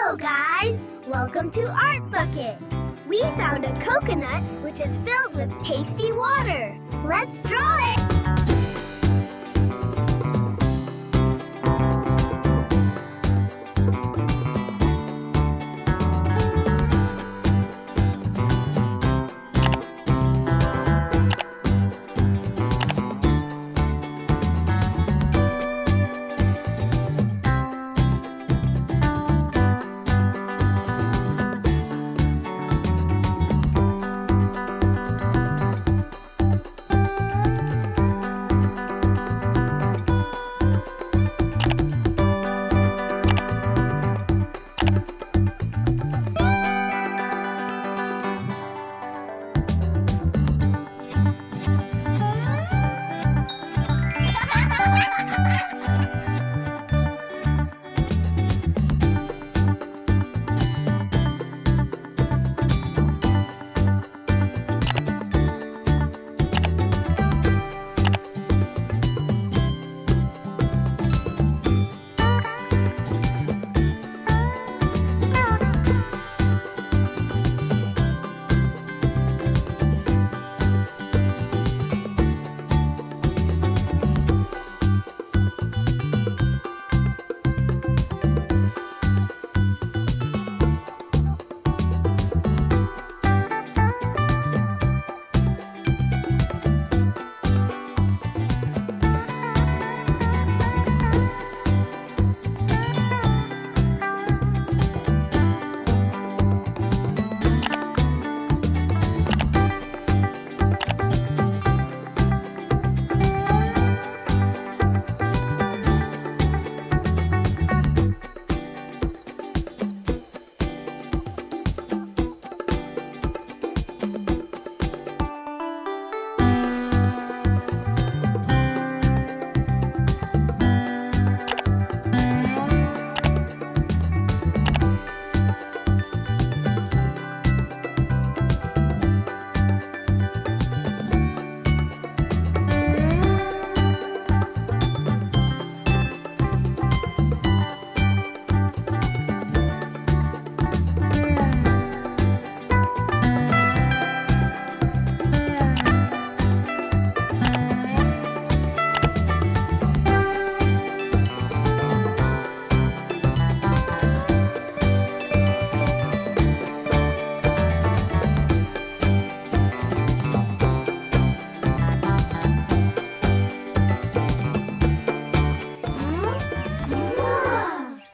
Hello, guys! Welcome to Art Bucket. We found a coconut which is filled with tasty water. Let's draw it!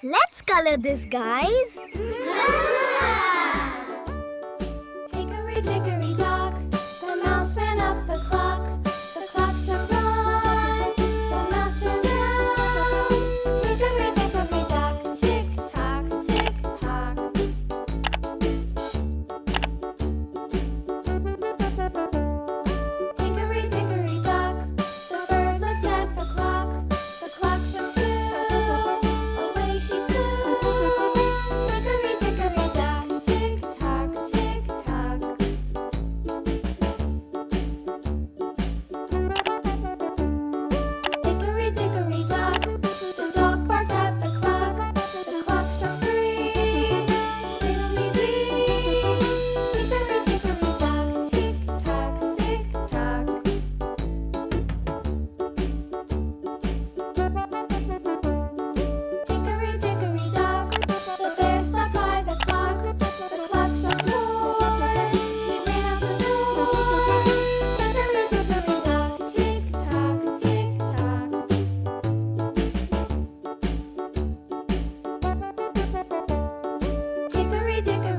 Let's color this, guys. Hickory dickory dock, the mouse ran up the clock. The clock struck one, the mouse ran down. Hickory dickory dock, tick tock, tick tock. Hickory dickory dock, the bird looked at the clock. The clock struck two, away she flew. Hickory dickory dock, tick tock, tick tock. Hickory dickory dock, the dog barked at the clock. The clock struck three, fiddly-dee. Hickory dickory dock, tick tock, tick tock. Hickory dickory dock, the bear sat by the clock. The clock struck four, he ran out the door. Hickory dickory dock, tick tock, tick tock. Hickory dickory